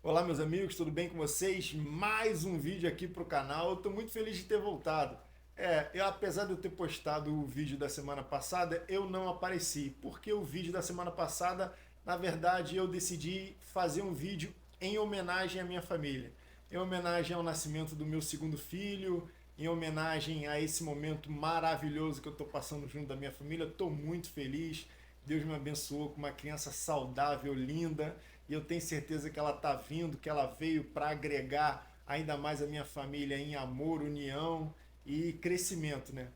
Olá, meus amigos, tudo bem com vocês? Mais um vídeo aqui para o canal. Eu estou muito feliz de ter voltado. Apesar de eu ter postado o vídeo da semana passada, eu não apareci, porque o vídeo da semana passada, na verdade, eu decidi fazer um vídeo em homenagem à minha família, em homenagem ao nascimento do meu segundo filho, em homenagem a esse momento maravilhoso que eu estou passando junto da minha família. Estou muito feliz. Deus me abençoou com uma criança saudável, linda, e eu tenho certeza que ela está vindo, que ela veio para agregar ainda mais a minha família em amor, união e crescimento, né?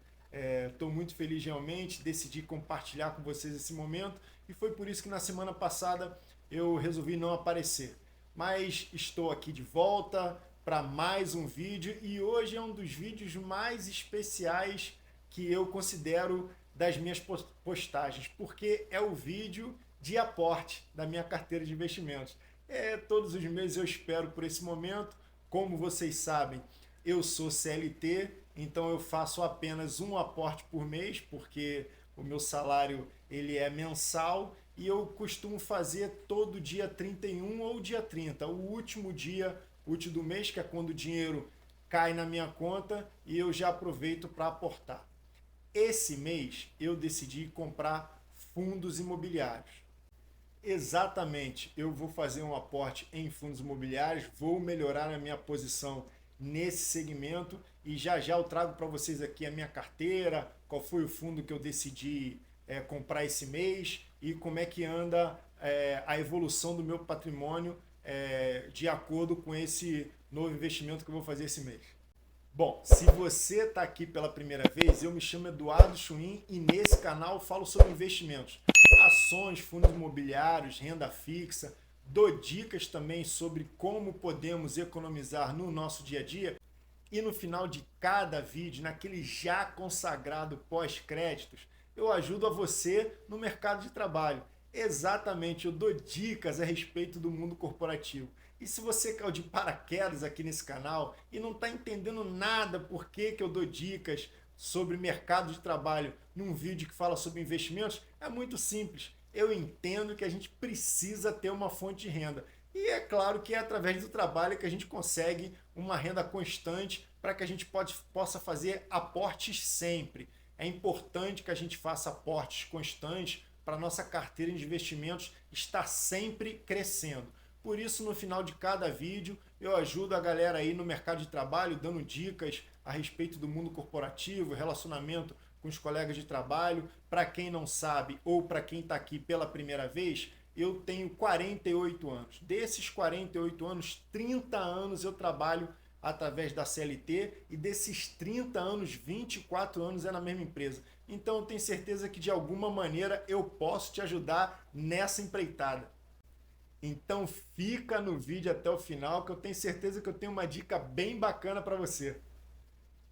Estou muito feliz realmente, decidi compartilhar com vocês esse momento e foi por isso que na semana passada eu resolvi não aparecer. Mas estou aqui de volta para mais um vídeo e hoje é um dos vídeos mais especiais que eu considero das minhas postagens, porque é o vídeo de aporte da minha carteira de investimentos. Todos os meses eu espero por esse momento. Como vocês sabem, eu sou CLT, então eu faço apenas um aporte por mês, porque o meu salário ele é mensal e eu costumo fazer todo dia 31 ou dia 30, o último dia útil do mês, que é quando o dinheiro cai na minha conta e eu já aproveito para aportar. Esse mês eu decidi comprar fundos imobiliários. Exatamente, eu vou fazer um aporte em fundos imobiliários, vou melhorar a minha posição nesse segmento e já já eu trago para vocês aqui a minha carteira, qual foi o fundo que eu decidi comprar esse mês e como é que anda a evolução do meu patrimônio de acordo com esse novo investimento que eu vou fazer esse mês. Bom, se você está aqui pela primeira vez, eu me chamo Eduardo Chuin e nesse canal falo sobre investimentos, ações, fundos imobiliários, renda fixa, dou dicas também sobre como podemos economizar no nosso dia a dia e no final de cada vídeo, naquele já consagrado pós-créditos, eu ajudo a você no mercado de trabalho. Exatamente, eu dou dicas a respeito do mundo corporativo. E se você caiu de paraquedas aqui nesse canal e não está entendendo nada por que eu dou dicas sobre mercado de trabalho num vídeo que fala sobre investimentos, é muito simples. Eu entendo que a gente precisa ter uma fonte de renda. E é claro que é através do trabalho que a gente consegue uma renda constante para que a gente possa fazer aportes sempre. É importante que a gente faça aportes constantes para a nossa carteira de investimentos estar sempre crescendo. Por isso, no final de cada vídeo, eu ajudo a galera aí no mercado de trabalho, dando dicas a respeito do mundo corporativo, relacionamento com os colegas de trabalho. Para quem não sabe ou para quem está aqui pela primeira vez, eu tenho 48 anos. Desses 48 anos, 30 anos eu trabalho através da CLT e desses 30 anos, 24 anos é na mesma empresa. Então eu tenho certeza que de alguma maneira eu posso te ajudar nessa empreitada. Então fica no vídeo até o final que eu tenho certeza que eu tenho uma dica bem bacana para você.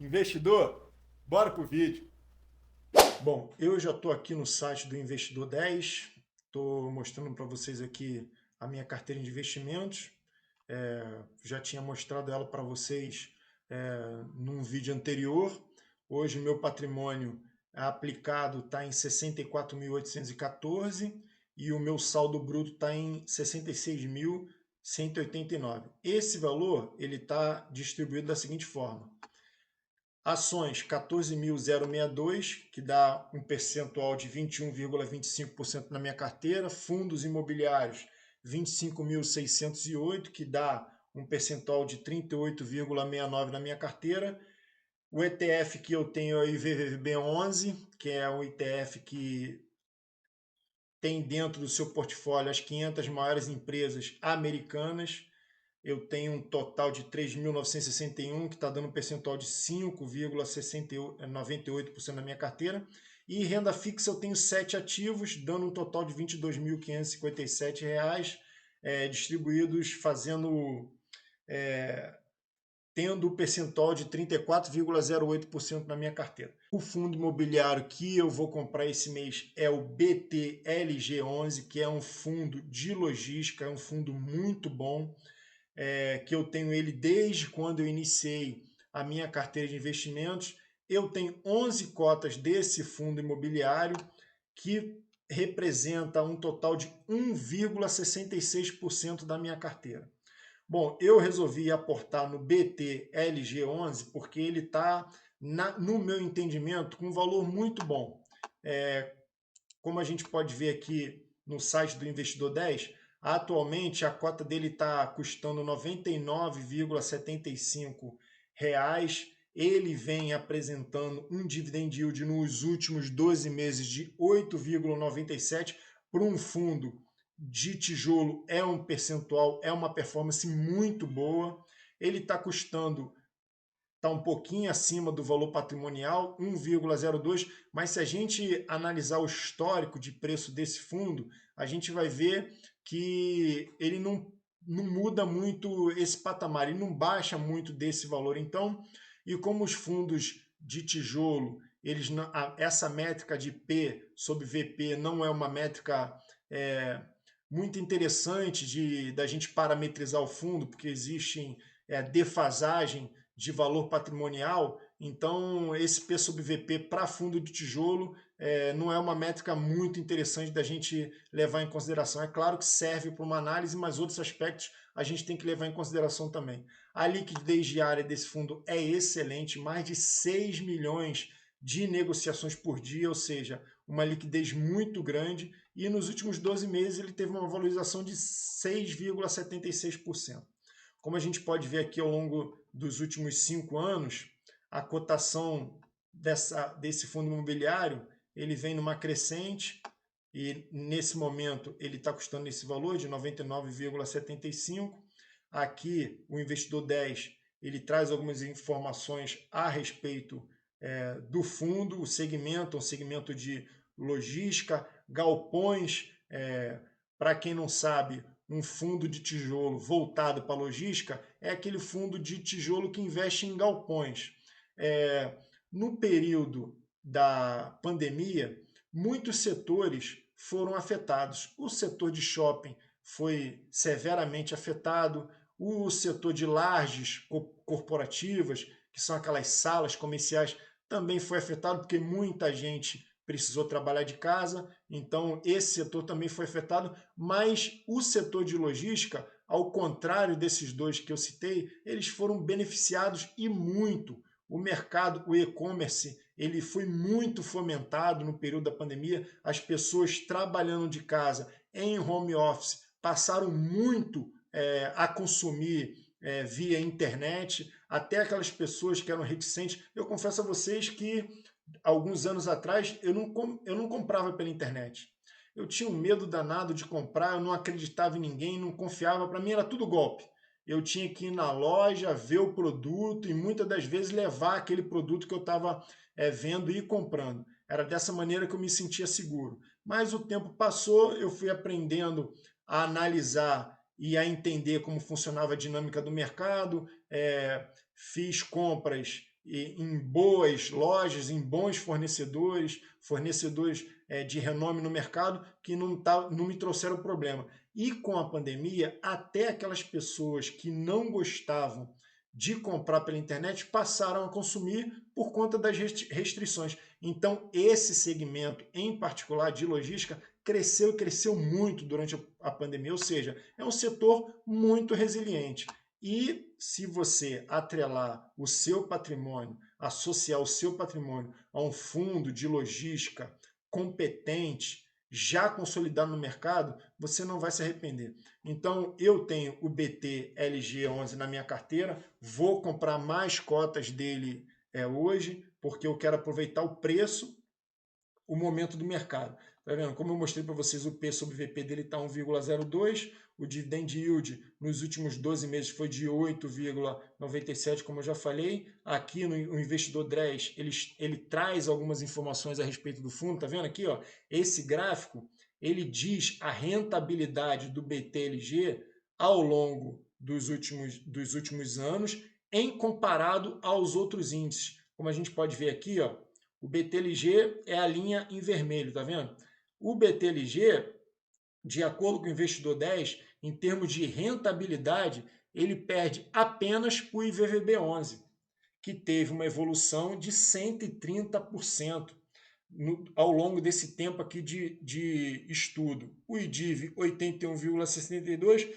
Investidor, bora pro vídeo. Bom, eu já estou aqui no site do Investidor 10, estou mostrando para vocês aqui a minha carteira de investimentos. Já tinha mostrado ela para vocês num vídeo anterior. Hoje meu patrimônio aplicado está em 64.814 e o meu saldo bruto está em 66.189. Esse valor ele está distribuído da seguinte forma: ações 14.062, que dá um percentual de 21,25% na minha carteira. Fundos imobiliários 25.608, que dá um percentual de 38,69% na minha carteira. O ETF que eu tenho é o IVVB11, que é um ETF que tem dentro do seu portfólio as 500 maiores empresas americanas. Eu tenho um total de 3.961, que está dando um percentual de 5,98% na minha carteira. E renda fixa eu tenho 7 ativos, dando um total de R$ 22.557, distribuídos, tendo o percentual de 34,08% na minha carteira. O fundo imobiliário que eu vou comprar esse mês é o BTLG11, que é um fundo de logística, é um fundo muito bom, que eu tenho ele desde quando eu iniciei a minha carteira de investimentos. Eu tenho 11 cotas desse fundo imobiliário, que representa um total de 1,66% da minha carteira. Bom, eu resolvi aportar no BTLG11 porque ele está, no meu entendimento, com um valor muito bom. Como a gente pode ver aqui no site do Investidor 10, atualmente a cota dele está custando R$ 99,75. Ele vem apresentando um dividend yield nos últimos 12 meses de 8,97. Para um fundo de tijolo é um percentual, é uma performance muito boa. Ele está um pouquinho acima do valor patrimonial, 1,02, mas se a gente analisar o histórico de preço desse fundo, a gente vai ver que ele não muda muito esse patamar, ele não baixa muito desse valor. Então, e como os fundos de tijolo, essa métrica de P sobre VP não é uma métrica muito interessante da gente parametrizar o fundo, porque existem defasagem de valor patrimonial, então esse P sobre VP para fundo de tijolo não é uma métrica muito interessante da gente levar em consideração. É claro que serve para uma análise, mas outros aspectos a gente tem que levar em consideração também. A liquidez diária desse fundo é excelente, mais de 6 milhões de negociações por dia, ou seja, uma liquidez muito grande, e nos últimos 12 meses ele teve uma valorização de 6,76%. Como a gente pode ver aqui ao longo dos últimos 5 anos, a cotação desse fundo imobiliário ele vem numa crescente e nesse momento ele está custando esse valor de 99,75. Aqui o investidor 10 ele traz algumas informações a respeito do fundo, o segmento, um segmento de logística, galpões. Para quem não sabe, um fundo de tijolo voltado para logística é aquele fundo de tijolo que investe em galpões. No período da pandemia, muitos setores foram afetados. O setor de shopping foi severamente afetado, o setor de lajes corporativas, que são aquelas salas comerciais, também foi afetado, porque muita gente precisou trabalhar de casa, então esse setor também foi afetado, mas o setor de logística, ao contrário desses dois que eu citei, eles foram beneficiados e muito. O mercado, o e-commerce, ele foi muito fomentado no período da pandemia, as pessoas trabalhando de casa em home office passaram muito a consumir via internet, até aquelas pessoas que eram reticentes. Eu confesso a vocês que alguns anos atrás eu não comprava pela internet. Eu tinha um medo danado de comprar, eu não acreditava em ninguém, não confiava, para mim era tudo golpe. Eu tinha que ir na loja, ver o produto e muitas das vezes levar aquele produto que eu estava vendo e ir comprando. Era dessa maneira que eu me sentia seguro. Mas o tempo passou, eu fui aprendendo a analisar e a entender como funcionava a dinâmica do mercado, fiz compras em boas lojas, em bons fornecedores, fornecedores de renome no mercado que não me trouxeram problema. E com a pandemia, até aquelas pessoas que não gostavam de comprar pela internet passaram a consumir por conta das restrições. Então, esse segmento, em particular de logística, cresceu muito durante a pandemia, ou seja, é um setor muito resiliente. E se você atrelar o seu patrimônio, associar o seu patrimônio a um fundo de logística competente, já consolidado no mercado, você não vai se arrepender. Então, eu tenho o BT LG11 na minha carteira, vou comprar mais cotas dele hoje, porque eu quero aproveitar o preço, o momento do mercado. Tá vendo? Como eu mostrei para vocês, o P sobre VP dele está 1,02, o dividend yield nos últimos 12 meses foi de 8,97, como eu já falei. Aqui no Investidor 10, ele traz algumas informações a respeito do fundo, tá vendo aqui, ó? Esse gráfico, ele diz a rentabilidade do BTLG ao longo dos últimos anos, em comparado aos outros índices. Como a gente pode ver aqui, ó, o BTLG é a linha em vermelho, tá vendo? O BTLG, de acordo com o Investidor 10, em termos de rentabilidade, ele perde apenas para o IVVB11, que teve uma evolução de 130% ao longo desse tempo aqui de estudo. O IDIV 81,62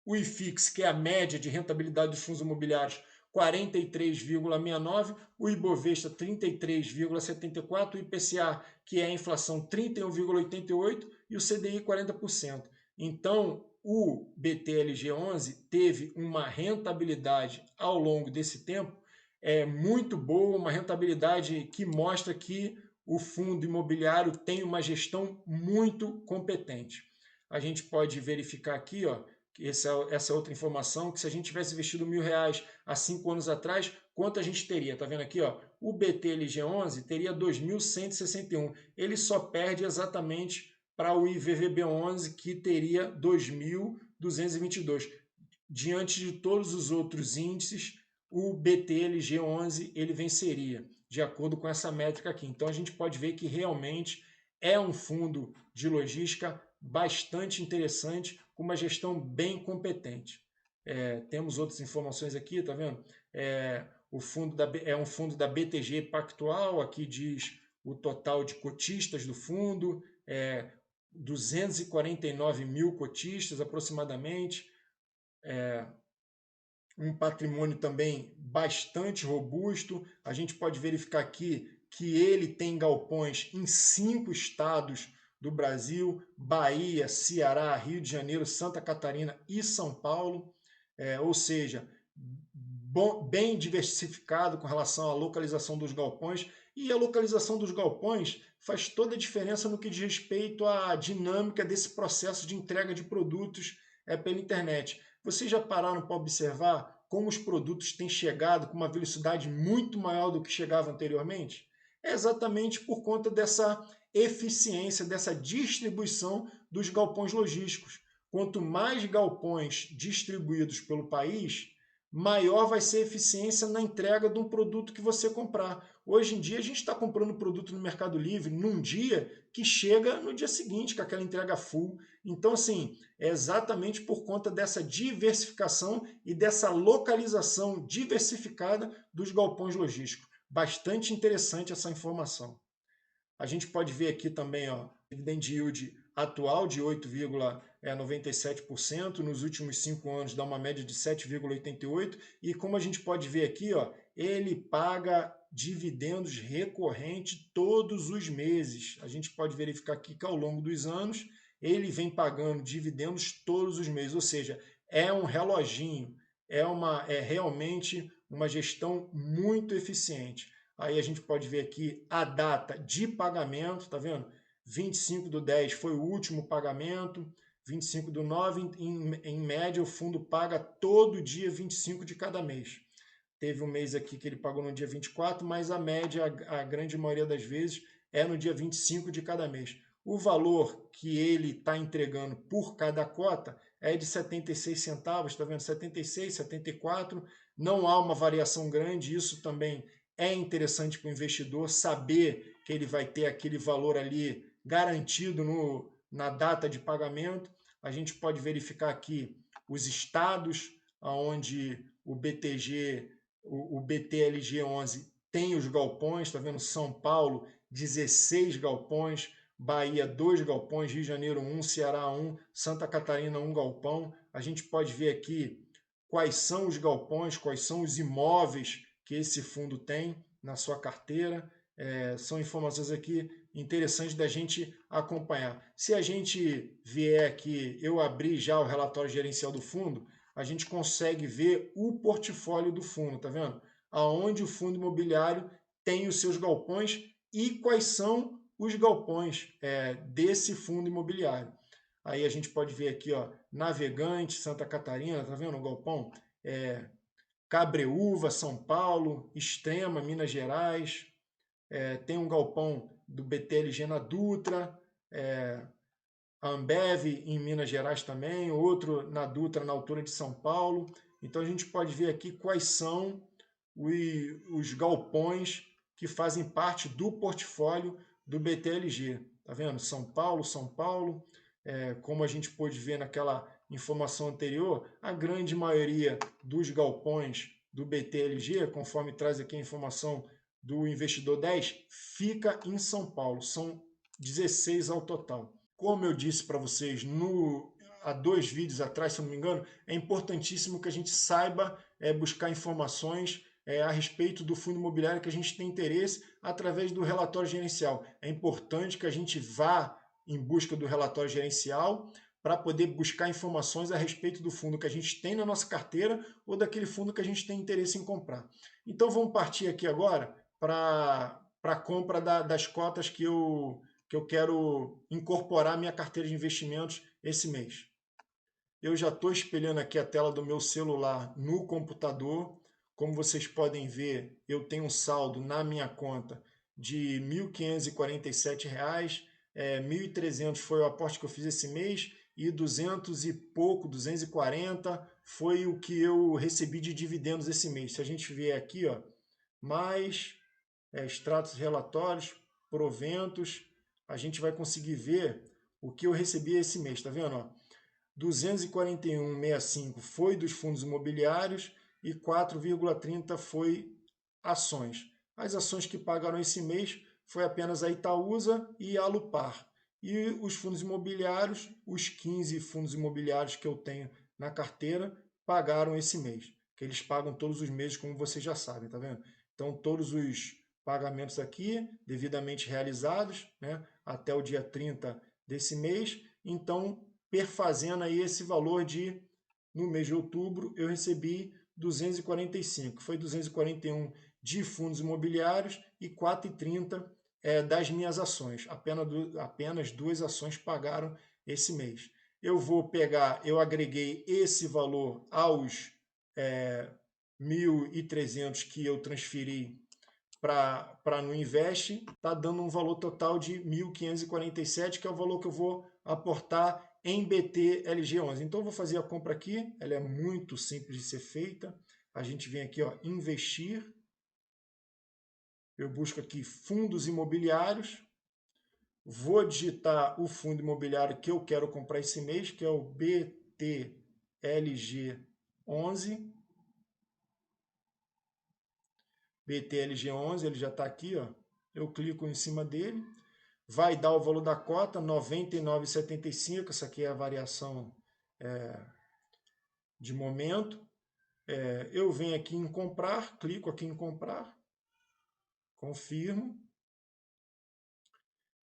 o IFIX, que é a média de rentabilidade dos fundos imobiliários, 43,69, o Ibovespa 33,74, o IPCA, que é a inflação, 31,88 e o CDI 40%. Então, o BTLG11 teve uma rentabilidade ao longo desse tempo muito boa, uma rentabilidade que mostra que o fundo imobiliário tem uma gestão muito competente. A gente pode verificar aqui, ó, essa outra informação, que se a gente tivesse investido R$ 1.000 há 5 anos atrás, quanto a gente teria? Tá vendo aqui, ó? O BTLG11 teria 2.161. Ele só perde exatamente para o IVVB11, que teria 2.222. Diante de todos os outros índices, o BTLG11 ele venceria, de acordo com essa métrica aqui. Então a gente pode ver que realmente é um fundo de logística bastante interessante, com uma gestão bem competente. Temos outras informações aqui, tá vendo? O fundo é um fundo da BTG Pactual, aqui diz o total de cotistas do fundo, 249 mil cotistas aproximadamente, um patrimônio também bastante robusto. A gente pode verificar aqui que ele tem galpões em 5 estados do Brasil: Bahia, Ceará, Rio de Janeiro, Santa Catarina e São Paulo. Ou seja, bem diversificado com relação à localização dos galpões. E a localização dos galpões faz toda a diferença no que diz respeito à dinâmica desse processo de entrega de produtos pela internet. Vocês já pararam para observar como os produtos têm chegado com uma velocidade muito maior do que chegava anteriormente? É exatamente por conta dessa eficiência, dessa distribuição dos galpões logísticos. Quanto mais galpões distribuídos pelo país, maior vai ser a eficiência na entrega de um produto que você comprar. Hoje em dia, a gente está comprando produto no Mercado Livre num dia que chega no dia seguinte, com aquela entrega full. Então, assim, é exatamente por conta dessa diversificação e dessa localização diversificada dos galpões logísticos. Bastante interessante essa informação. A gente pode ver aqui também, ó, dividend yield atual de 8,97%, nos últimos 5 anos dá uma média de 7,88%, e como a gente pode ver aqui, ó, ele paga dividendos recorrentes todos os meses. A gente pode verificar aqui que ao longo dos anos ele vem pagando dividendos todos os meses, ou seja, é um reloginho, é realmente uma gestão muito eficiente. Aí a gente pode ver aqui a data de pagamento, tá vendo? 25/10 foi o último pagamento, 25/9, em média, o fundo paga todo dia 25 de cada mês. Teve um mês aqui que ele pagou no dia 24, mas a média, a grande maioria das vezes, é no dia 25 de cada mês. O valor que ele está entregando por cada cota é de 76 centavos, está vendo? 76, 74, não há uma variação grande, isso também é interessante para o investidor saber que ele vai ter aquele valor ali garantido na data de pagamento. A gente pode verificar aqui os estados onde o BTG, o BTLG11 tem os galpões, está vendo? São Paulo, 16 galpões, Bahia, 2 galpões, Rio de Janeiro, 1, Ceará, 1, Santa Catarina, 1 galpão. A gente pode ver aqui quais são os galpões, quais são os imóveis que esse fundo tem na sua carteira. São informações aqui interessantes da gente acompanhar. Se a gente vier aqui, eu abrir já o relatório gerencial do fundo, a gente consegue ver o portfólio do fundo, tá vendo? Aonde o fundo imobiliário tem os seus galpões e quais são os galpões desse fundo imobiliário. Aí a gente pode ver aqui, ó, Navegante, Santa Catarina, tá vendo o galpão? Cabreúva, São Paulo, Extrema, Minas Gerais, tem um galpão do BTLG na Dutra, a Ambev em Minas Gerais também, outro na Dutra na altura de São Paulo. Então a gente pode ver aqui quais são os galpões que fazem parte do portfólio do BTLG. Tá vendo? São Paulo, São Paulo. Como a gente pôde ver naquela informação anterior, a grande maioria dos galpões do BTLG, conforme traz aqui a informação do Investidor 10, fica em São Paulo. São 16 ao total. Como eu disse para vocês há 2 vídeos atrás, se eu não me engano, é importantíssimo que a gente saiba buscar informações a respeito do fundo imobiliário que a gente tem interesse através do relatório gerencial. É importante que a gente vá em busca do relatório gerencial para poder buscar informações a respeito do fundo que a gente tem na nossa carteira ou daquele fundo que a gente tem interesse em comprar. Então vamos partir aqui agora para a compra das cotas que eu quero incorporar à minha carteira de investimentos esse mês. Eu já estou espelhando aqui a tela do meu celular no computador. Como vocês podem ver, eu tenho um saldo na minha conta de R$ 1.547. 1.300 foi o aporte que eu fiz esse mês e 200 e pouco, 240 foi o que eu recebi de dividendos esse mês. Se a gente vier aqui, ó, mais extratos relatórios, proventos, a gente vai conseguir ver o que eu recebi esse mês, tá vendo? Ó? 241,65 foi dos fundos imobiliários e 4,30 foi ações. As ações que pagaram esse mês foi apenas a Itaúsa e a Alupar. E os fundos imobiliários, os 15 fundos imobiliários que eu tenho na carteira, pagaram esse mês. Que eles pagam todos os meses, como vocês já sabem, tá vendo? Então, todos os pagamentos aqui, devidamente realizados, né, até o dia 30 desse mês. Então, perfazendo aí esse valor de, no mês de outubro, eu recebi 245. Foi 241 de fundos imobiliários e 4,30 das minhas ações. Apenas 2 ações pagaram esse mês. Eu vou pegar, eu agreguei esse valor aos 1.300 que eu transferi para no Invest, está dando um valor total de 1.547, que é o valor que eu vou aportar em BTLG11. Então eu vou fazer a compra aqui, ela é muito simples de ser feita. A gente vem aqui, ó, investir. Eu busco aqui fundos imobiliários. Vou digitar o fundo imobiliário que eu quero comprar esse mês, que é o BTLG11. BTLG11, ele já está aqui, ó. Eu clico em cima dele, vai dar o valor da cota, R$ 99,75, essa aqui é a variação de momento. Eu venho aqui em comprar, clico aqui em comprar, confirmo.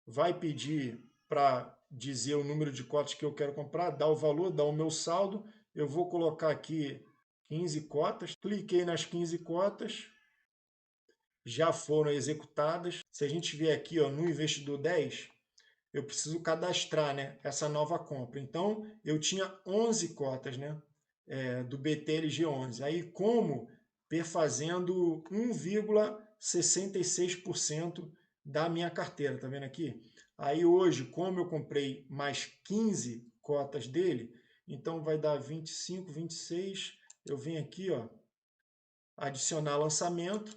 Vai pedir para dizer o número de cotas que eu quero comprar, dá o valor, dá o meu saldo. Eu vou colocar aqui 15 cotas, cliquei nas 15 cotas, já foram executadas. Se a gente vier aqui, ó, no investidor 10, eu preciso cadastrar, né, essa nova compra. Então, eu tinha 11 cotas, né, do BTLG11. Aí, como perfazendo 1,66% da minha carteira, tá vendo aqui? Aí, hoje, como eu comprei mais 15 cotas dele, então vai dar 25, 26. Eu venho aqui, ó, adicionar lançamento.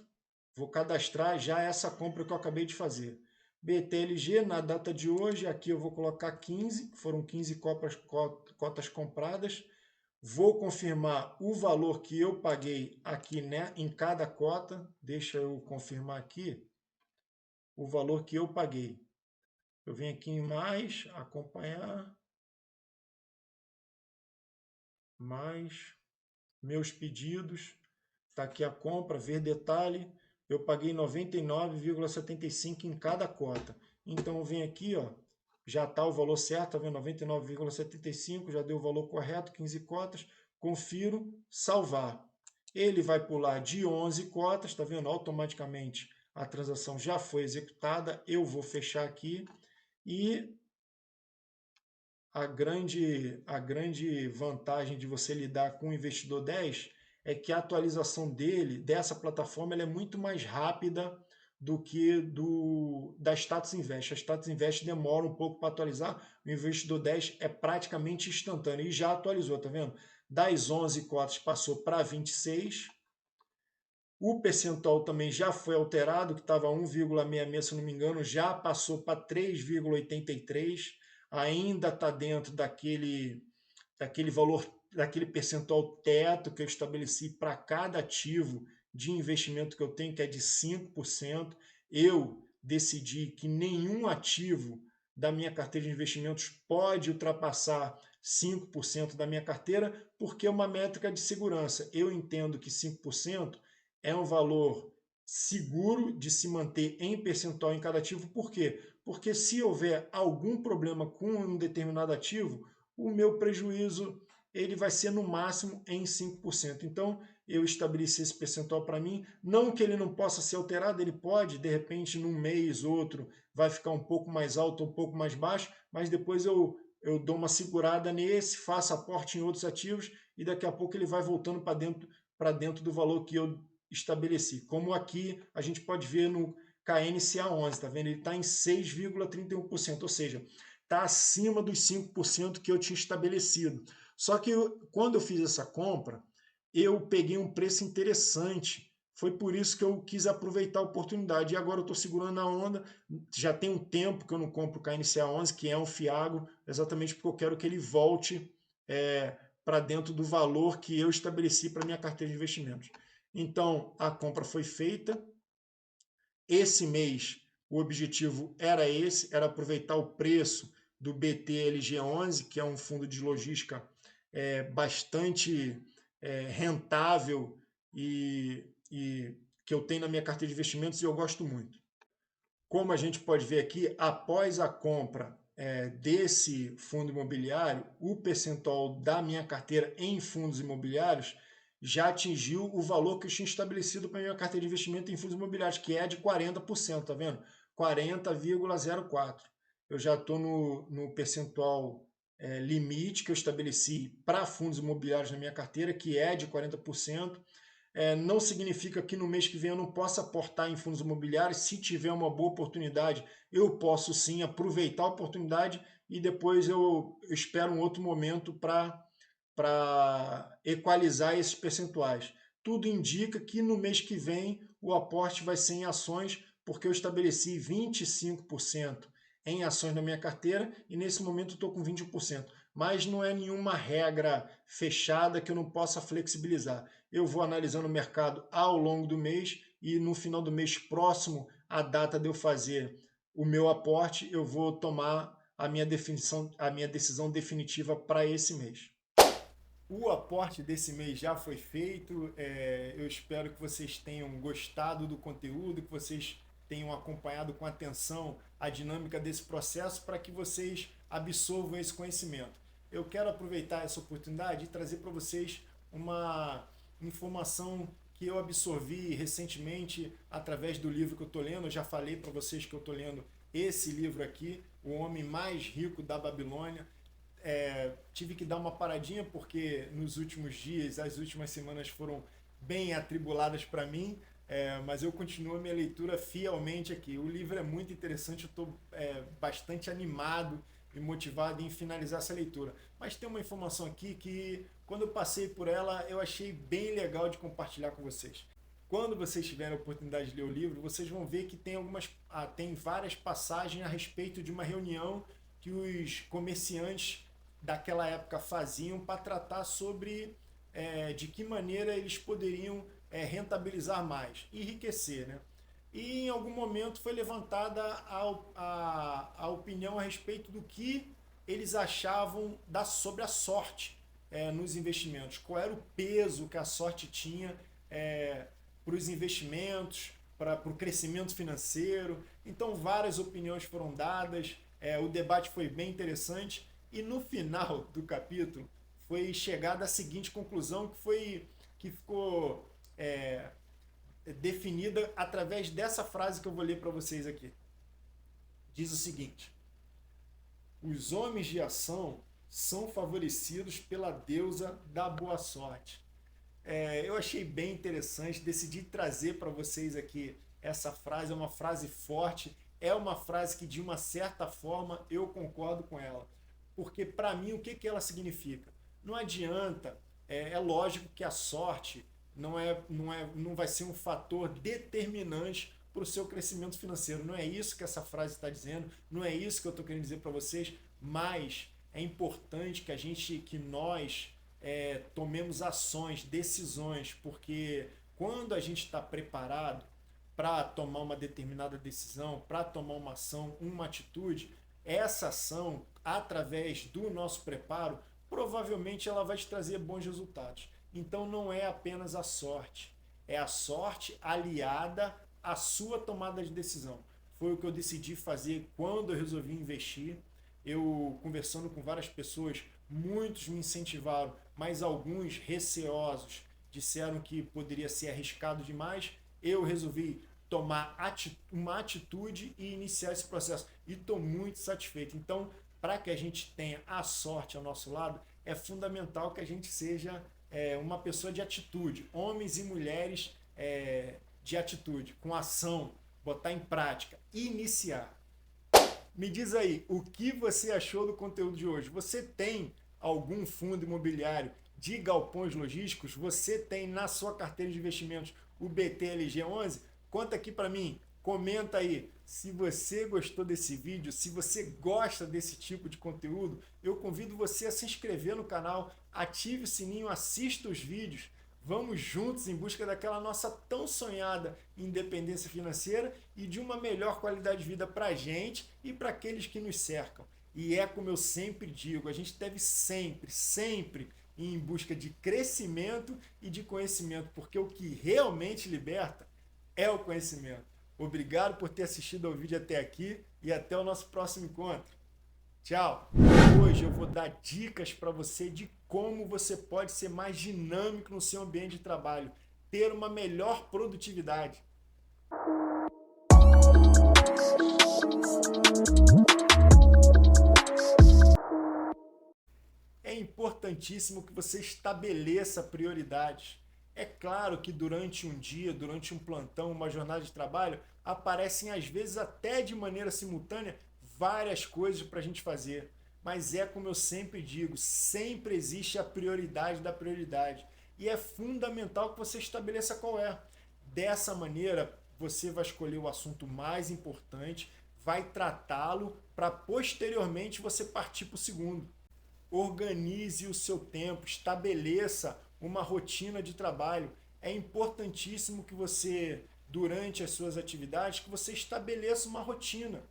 Vou cadastrar já essa compra que eu acabei de fazer. BTLG, na data de hoje, aqui eu vou colocar 15, foram 15 cotas compradas. Vou confirmar o valor que eu paguei aqui, né, em cada cota. Deixa eu confirmar aqui o valor que eu paguei. Eu venho aqui em mais, acompanhar, mais, meus pedidos. Está aqui a compra, ver detalhe. Eu paguei 99,75 em cada cota. Então eu venho aqui, ó, já está o valor certo, tá vendo? 99,75, já deu o valor correto, 15 cotas. Confiro, salvar. Ele vai pular de 11 cotas, tá vendo? Automaticamente a transação já foi executada. Eu vou fechar aqui e a grande vantagem de você lidar com o investidor 10 é que a atualização dessa plataforma, ela é muito mais rápida do que da Status Invest. A Status Invest demora um pouco para atualizar, o investidor 10 é praticamente instantâneo e já atualizou, tá vendo? Das 11 cotas passou para 26. O percentual também já foi alterado, que estava 1,66, se não me engano, já passou para 3,83. Ainda está dentro daquele valor, daquele percentual teto que eu estabeleci para cada ativo de investimento que eu tenho, que é de 5%. Eu decidi que nenhum ativo da minha carteira de investimentos pode ultrapassar 5% da minha carteira, porque é uma métrica de segurança. Eu entendo que 5% é um valor seguro de se manter em percentual em cada ativo. Por quê? Porque se houver algum problema com um determinado ativo, o meu prejuízo ele vai ser no máximo em 5%. Então, eu estabeleci esse percentual para mim, não que ele não possa ser alterado, ele pode, de repente, num mês, outro, vai ficar um pouco mais alto, um pouco mais baixo, mas depois eu dou uma segurada nesse, faço aporte em outros ativos e daqui a pouco ele vai voltando para dentro do valor que eu estabeleci. Como aqui a gente pode ver no KNCA 11, tá vendo? Ele está em 6,31%, ou seja, está acima dos 5% que eu tinha estabelecido. Só que quando eu fiz essa compra, eu peguei um preço interessante. Foi por isso que eu quis aproveitar a oportunidade. E agora eu estou segurando a onda. Já tem um tempo que eu não compro o KNCA 11, que é um Fiago, exatamente porque eu quero que ele volte para dentro do valor que eu estabeleci para minha carteira de investimentos. Então, a compra foi feita. Esse mês, o objetivo era esse, era aproveitar o preço do BTLG11, que é um fundo de logística bastante rentável e que eu tenho na minha carteira de investimentos e eu gosto muito. Como a gente pode ver aqui, após a compra desse fundo imobiliário, o percentual da minha carteira em fundos imobiliários já atingiu o valor que eu tinha estabelecido para a minha carteira de investimento em fundos imobiliários, que é de 40%, tá vendo? 40,04%. Eu já estou no percentual limite que eu estabeleci para fundos imobiliários na minha carteira, que é de 40%. Não significa que no mês que vem eu não possa aportar em fundos imobiliários. Se tiver uma boa oportunidade, eu posso sim aproveitar a oportunidade e depois eu espero um outro momento para equalizar esses percentuais. Tudo indica que no mês que vem o aporte vai ser em ações, porque eu estabeleci 25% em ações na minha carteira e nesse momento eu estou com 21%. Mas não é nenhuma regra fechada que eu não possa flexibilizar. Eu vou analisando o mercado ao longo do mês e no final do mês próximo à data de eu fazer o meu aporte, eu vou tomar a minha decisão definitiva para esse mês. O aporte desse mês já foi feito. Eu espero que vocês tenham gostado do conteúdo, que vocês tenham acompanhado com atenção a dinâmica desse processo para que vocês absorvam esse conhecimento. Eu quero aproveitar essa oportunidade e trazer para vocês uma informação que eu absorvi recentemente através do livro que eu estou lendo. Eu já falei para vocês que eu estou lendo esse livro aqui, O Homem Mais Rico da Babilônia. Tive que dar uma paradinha porque nos últimos dias, as últimas semanas foram bem atribuladas para mim, mas eu continuo a minha leitura fielmente aqui. O livro é muito interessante, eu estou bastante animado e motivado em finalizar essa leitura. Mas tem uma informação aqui que, quando eu passei por ela, eu achei bem legal de compartilhar com vocês. Quando vocês tiverem a oportunidade de ler o livro, vocês vão ver que tem várias passagens a respeito de uma reunião que os comerciantes daquela época faziam para tratar sobre de que maneira eles poderiam rentabilizar mais, enriquecer, né? E em algum momento foi levantada a opinião a respeito do que eles achavam sobre a sorte nos investimentos. Qual era o peso que a sorte tinha para os investimentos, para o crescimento financeiro. Então várias opiniões foram dadas, o debate foi bem interessante e no final do capítulo foi chegada a seguinte conclusão que ficou definida através dessa frase que eu vou ler para vocês aqui. Diz o seguinte: os homens de ação são favorecidos pela deusa da boa sorte. Eu achei bem interessante, decidi trazer para vocês aqui essa frase. É uma frase forte, é uma frase que de uma certa forma eu concordo com ela, porque para mim o que ela significa? Não adianta, é lógico que a sorte não vai ser um fator determinante para o seu crescimento financeiro. Não é isso que essa frase está dizendo, não é isso que eu estou querendo dizer para vocês, mas é importante que nós tomemos ações, decisões, porque quando a gente está preparado para tomar uma determinada decisão, para tomar uma ação, uma atitude, essa ação, através do nosso preparo, provavelmente ela vai te trazer bons resultados. Então não é apenas a sorte, é a sorte aliada à sua tomada de decisão. Foi o que eu decidi fazer quando eu resolvi investir. Eu, conversando com várias pessoas, muitos me incentivaram, mas alguns receosos disseram que poderia ser arriscado demais. Eu resolvi tomar uma atitude e iniciar esse processo. E estou muito satisfeito. Então, para que a gente tenha a sorte ao nosso lado, é fundamental que a gente seja uma pessoa de atitude. Homens e mulheres de atitude, com ação, botar em prática, iniciar. Me diz aí, o que você achou do conteúdo de hoje? Você tem algum fundo imobiliário de galpões logísticos? Você tem na sua carteira de investimentos o BTLG11? Conta aqui para mim, comenta aí. Se você gostou desse vídeo, se você gosta desse tipo de conteúdo, eu convido você a se inscrever no canal, ative o sininho, assista os vídeos. Vamos juntos em busca daquela nossa tão sonhada independência financeira e de uma melhor qualidade de vida para a gente e para aqueles que nos cercam. E é como eu sempre digo, a gente deve sempre ir em busca de crescimento e de conhecimento, porque o que realmente liberta é o conhecimento. Obrigado por ter assistido ao vídeo até aqui e até o nosso próximo encontro. Tchau! Hoje eu vou dar dicas para você de como você pode ser mais dinâmico no seu ambiente de trabalho, ter uma melhor produtividade. É importantíssimo que você estabeleça prioridades. É claro que durante um dia, durante um plantão, uma jornada de trabalho, aparecem às vezes até de maneira simultânea várias coisas para a gente fazer. Mas é como eu sempre digo, sempre existe a prioridade da prioridade. E é fundamental que você estabeleça qual é. Dessa maneira, você vai escolher o assunto mais importante, vai tratá-lo para posteriormente você partir para o segundo. Organize o seu tempo, estabeleça uma rotina de trabalho. É importantíssimo que você, durante as suas atividades, que você estabeleça uma rotina.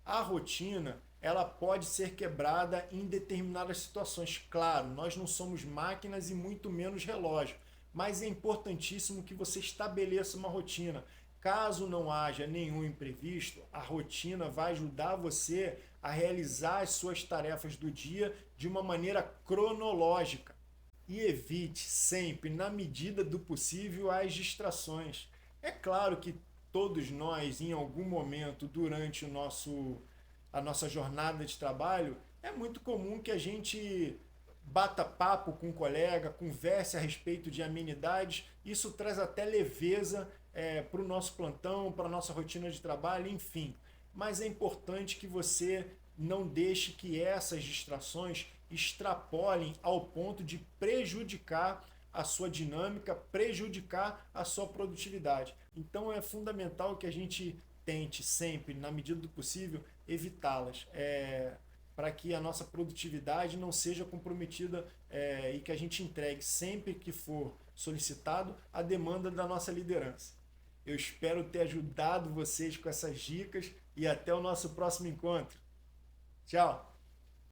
A rotina, ela pode ser quebrada em determinadas situações. Claro, nós não somos máquinas e muito menos relógio, mas é importantíssimo que você estabeleça uma rotina. Caso não haja nenhum imprevisto, a rotina vai ajudar você a realizar as suas tarefas do dia de uma maneira cronológica. E evite sempre, na medida do possível, as distrações. É claro que todos nós, em algum momento, durante a nossa jornada de trabalho, é muito comum que a gente bata papo com um colega, converse a respeito de amenidades. Isso traz até leveza para o nosso plantão, para a nossa rotina de trabalho, enfim. Mas é importante que você não deixe que essas distrações extrapolem ao ponto de prejudicar a sua dinâmica, prejudicar a sua produtividade. Então é fundamental que a gente tente sempre, na medida do possível, evitá-las, para que a nossa produtividade não seja comprometida e que a gente entregue sempre que for solicitado a demanda da nossa liderança. Eu espero ter ajudado vocês com essas dicas e até o nosso próximo encontro. Tchau!